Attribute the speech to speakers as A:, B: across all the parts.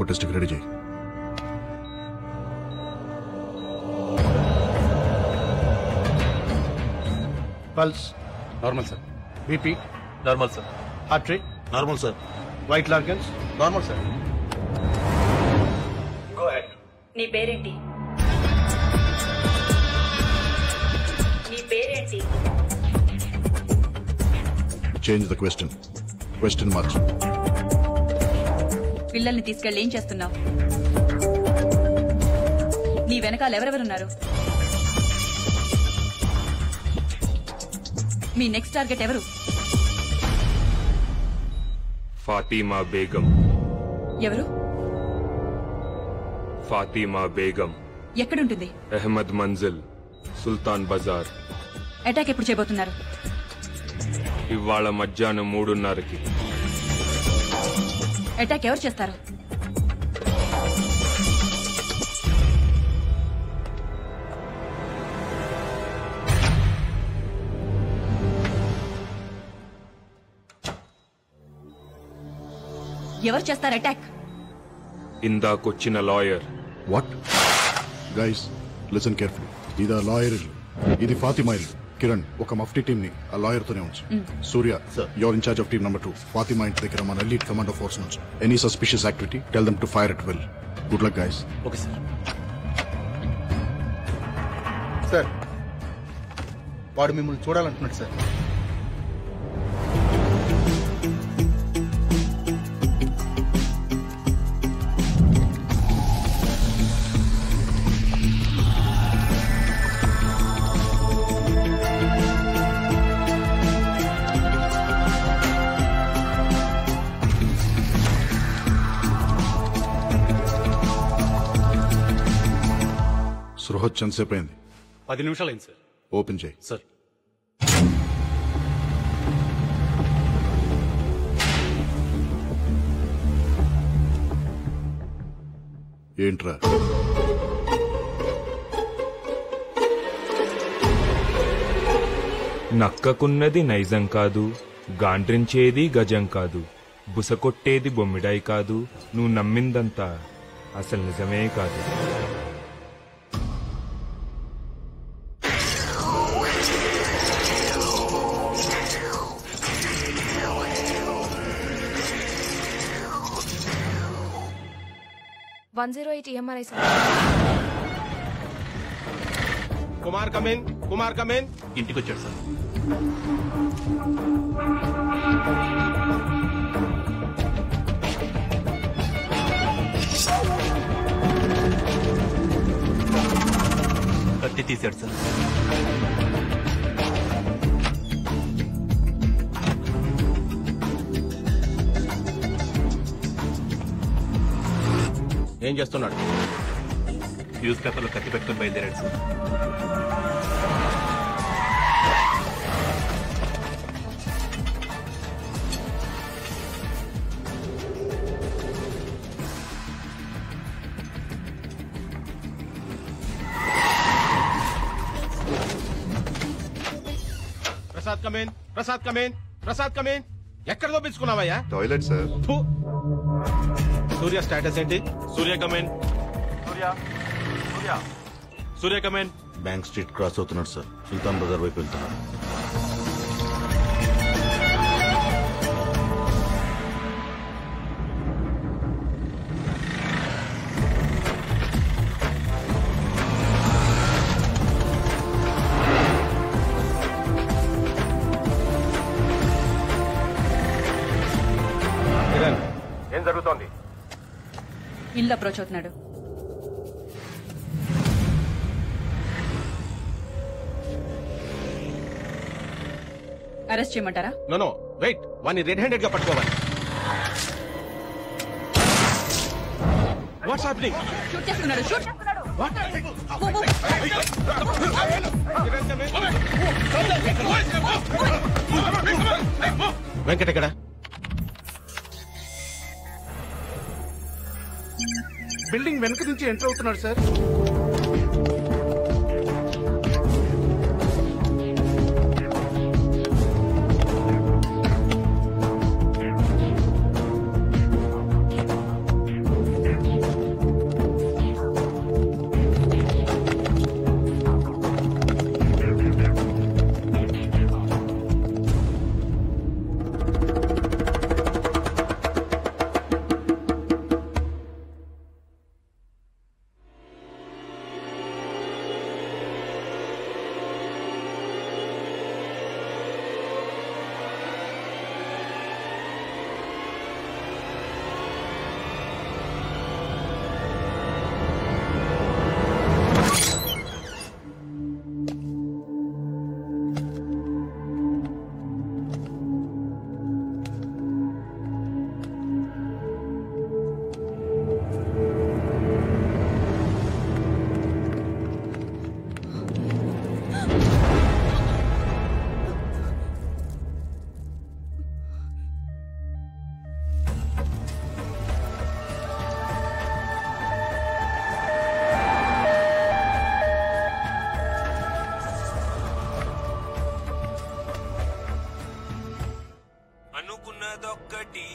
A: Narco test ready చేయి.
B: Pulse
C: normal sir.
B: BP
C: normal sir.
B: Heart rate
C: normal sir.
B: White లార్గన్స్
C: normal sir.
B: Go ahead.
D: నీ పేరేంటి? నీ పేరేంటి?
A: చేంజ్ ద క్వశ్చన్ మార్చు.
D: పిల్లల్ని తీసుకెళ్ళి ఏం చేస్తున్నావు? నీ వెనకాల ఎవరెవరున్నారు? మీ నెక్స్ట్ టార్గెట్ ఎవరు?
E: ఫాతిమా బేగం.
D: ఎవరు?
E: ఫాతిమా బేగం.
D: ఎక్కడుంటుంది?
E: అహ్మద్ మంజిల్, సుల్తాన్ బజార్.
D: అటాక్ ఎప్పుడు చేయబోతున్నారు?
E: ఇవాళ మధ్యాహ్నం 3:30కి.
D: అటాక్ ఎవరు చేస్తారు? ఎవరు చేస్తారు అటాక్?
E: ఇందాకొచ్చిన lawyer.
A: What? Guys listen carefully. ఇది లాయర్ ఇల్లు, ఇది ఫాతిమా ఇల్లు. కిరణ్, ఒక మఫ్టీ టీమ్ ని ఆ లాయర్ తోనే ఉంచు. Surya, your incharge of team number 2. Fatima ఇంటి దగ్గర మన ఎలీట్ కమాండో ఫోర్స్ నుంచి any suspicious activity tell them to fire at will. Good luck guys.
C: Okay sir.
B: Sir, వాడు మిమ్మల్ని చూడాలంటున్నాడు సార్.
A: సృహత్ ఎంతసేపు అయింది?
C: 10 నిమిషాలు అయింది సార్.
A: ఓపెన్ చేయి.
C: సార్.
A: ఏంట్రా?
E: నక్కకున్నది నైజం కాదు, గాండ్రించేది గజం కాదు, బుసకొట్టేది బొమ్మిడాయి కాదు, నువ్వు నమ్మిందంతా అసలు నిజమే కాదు.
C: కుమార్ కమేన్. ఇంటికి వచ్చాడు సార్. కత్తి తీశాడు సార్.
B: ఏం చేస్తున్నాడు?
C: న్యూస్ పేపర్లో కత్తి పెట్టుకుని బయలుదేరాడు సార్.
B: ప్రసాద్ కమేన్. ఎక్కడ దోపించుకున్నావయ్యా?
A: Toilet sir.
B: సూర్య స్టేటస్ ఏంటి?
C: Surya come in. Surya come in.
F: Bank street cross అవుతున్నాడు సార్. సుల్తాన్ బజార్ వైపు వెళ్తున్నాడు.
B: ఏం జరుగుతోంది?
D: ఇల్లు అప్రోచ్ అవుతున్నాడు. అరెస్ట్ చేయమంటారా?
B: నో వెయిట్, వాడిని రెడ్ హ్యాండెడ్ గా పట్టుకోవాలి. What's happening?
D: షూట్ చేస్తున్నాడు. షూట్.
B: వెంకట్ ఎక్కడ? బిల్డింగ్ వెనక నుంచి ఎంటర్ అవుతున్నాడు సార్.
E: ఒక్కటి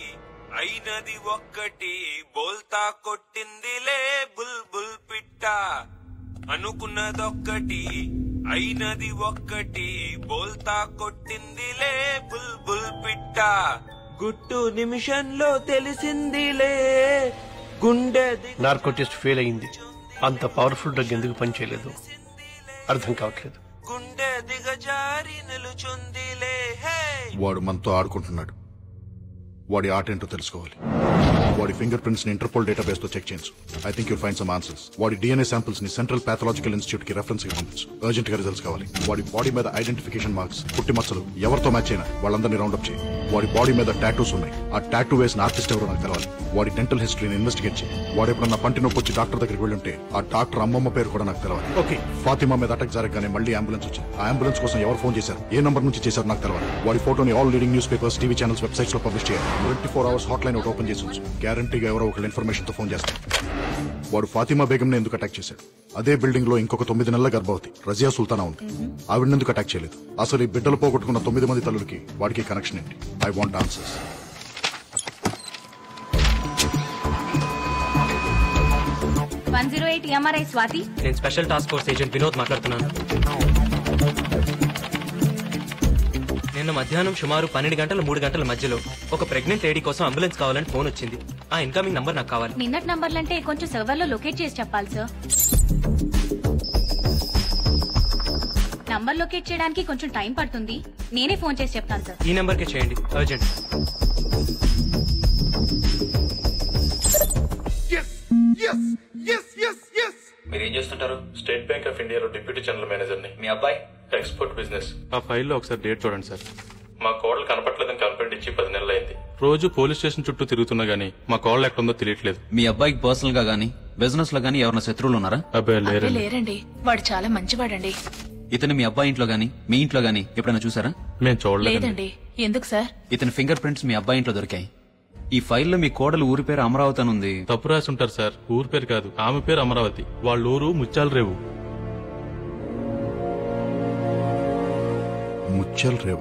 E: అయినది ఒక్కటి బోల్తా కొట్టిందిలే బుల్ బుల్ పిట్ట అనుకున్నదొక్కటి అయినది ఒక్కటి బోల్తా కొట్టిందిలే బుల్ బుల్ పిట్ట గుట్టు నిమిషంలో తెలిసిందిలే గుండె
G: నార్కోటిస్ట్ ఫెయిల్ అయింది. అంత పవర్ఫుల్ డ్రగ్ ఎందుకు పనిచేయలేదు అర్థం కావట్లేదు.
E: గుండె దిగజారి నిలుచుందిలే హే.
A: వాడు మనతో ఆడుకుంటున్నాడు. వాడి ఆట ఏంటో తెలుసుకోవాలి. వాడి ఫింగర్ ప్రింట్స్ ని ఇంటర్పోల్ డేటాబేస్ తో చెక్ చేయించు. I think you'll find some answers. వాడి డిఎన్ఏ శాంపిల్స్ ని సెంట్రల్ పాథలాజికల్ ఇన్స్టిట్యూట్ కి రెఫరెన్స్ గా పంపించు. అర్జెంట్ గా రిజల్ట్స్ కావాలి. వాడి బాడీ మీద ఐడెంటిఫికేషన్ మార్క్స్, పుట్టి మచ్చలు ఎవరితో మ్యాచ్ అయినా వాళ్ళందరినీ రౌండప్ చేయి. వాడి బాడీ మీద టాటూస్ ఉన్నాయి. ఆ టాటూ వేసిన ఆర్టిస్ట్ ఎవరో నాకు తెలవాలి. వాడి డెంటల్ హిస్టరీని ఇన్వెస్టిగేట్ చేయి. వాడు ఎప్పుడన్నా పంటి నొప్పి వచ్చి డాక్టర్ దగ్గరికి వెళ్ళుంటే ఆ డాక్టర్ అమ్మమ్మ పేరు కూడా నాకు తెలవాలి. ఓకే, ఫాతిమా మీద అటాక్ జరగగానే మళ్ళీ అంబులెన్స్ వచ్చింది. ఆ అంబులెన్స్ కోసం ఎవరు ఫోన్ చేశారు, ఏ నంబర్ నుంచి చేశారు నాకు తెలవాలి. వాడి ఫోటోని all leading news papers, TV channels, websites లో పబ్లిష్ చేయాలి. 24 hours హాట్ లైన్ ఒకటి ఓపెన్ చేసి ఉంచు. గ్యారంటీగా ఎవరో ఒకళ్ళు ఇన్ఫర్మేషన్ తో ఫోన్ చేస్తారు. వాడు ఫాతిమా బేగం ని ఎందుకు అటాక్ చేశాడు? అదే బిల్డింగ్ లో ఇంకొక 9 నెలల గర్భవతి రజియా సుల్తానా ఉంది. ఆవిడ ఎందుకు అటాక్ చేయలేదు? అసలు ఈ బిడ్డలు పోగొట్టుకున్న 9 మంది తల్లులకి వాడికి కనెక్షన్ ఏంటి? I want answers.
D: 108 MRI Swathi.
H: నేను special task force agent Vinod మాట్లాడుతున్నాను. నిన్న మధ్యాహ్నం సుమారు 12 గంటల 3 గంటల మధ్యలో ఒక ప్రెగ్నెంట్ లేడీ కోసం అంబులెన్స్ కావాలని ఫోన్ వచ్చింది. ఆ ఇన్కమింగ్ నంబర్ నాకు కావాలి.
D: నిన్నటి నంబర్లంటే కొంచెం సర్వర్ లో లొకేట్ చేసి చెప్పాలి సార్. నంబర్ లొకేట్ చేయడానికి కొంచెం టైం పడుతుంది. నేనే ఫోన్ చేసి చెప్తాను సార్.
H: ఈ నెంబర్కే చేయండి, అర్జెంట్.
C: మీరేం చేస్తుంటారు? స్టేట్ బ్యాంక్ ఆఫ్ ఇండియాలో డిప్యూటీ జనరల్ మేనేజర్ ని.
H: మీ అబ్బాయి
C: ఎక్స్పోర్ట్ బిజినెస్. ఆ ఫైల్లో ఒకసారి డేట్ చూడండి సార్. మా కోడలు కనపట్లేదని కంప్లైంట్ ఇచ్చి 10 నెలలు అయింది. రోజు పోలీస్ స్టేషన్ చుట్టూ తిరుగుతున్నా గానీ మా కోడలు ఎక్కడుందో తెలియట్లేదు.
I: మీ అబ్బాయికి పర్సనల్ గా గానీ బిజినెస్ లో గానీ ఎవరైనా శత్రువులు ఉన్నారా?
C: అబ్బాయి లేరండి.
J: లేరండి, వాడు చాలా మంచివాడండి.
I: ఇతను మీ అబ్బాయి ఇంట్లో గానీ మీ ఇంట్లో గానీ ఎప్పుడైనా చూసారా?
C: మేము చూడలేదండి.
J: లేదండి. ఎందుకు సార్?
I: ఇతని ఫింగర్ ప్రింట్స్ మీ అబ్బాయి ఇంట్లో దొరికాయి. ఈ ఫైల్లో మీ కోడలు ఊరి పేరు అమరావతి అని ఉంది.
C: తప్పు రాసి ఉంటారు సార్. ఊరు పేరు కాదు, ఆమె పేరు అమరావతి. వాళ్ళ ఊరు ముత్యాల రేవు.
A: ముత్యాల రేవ?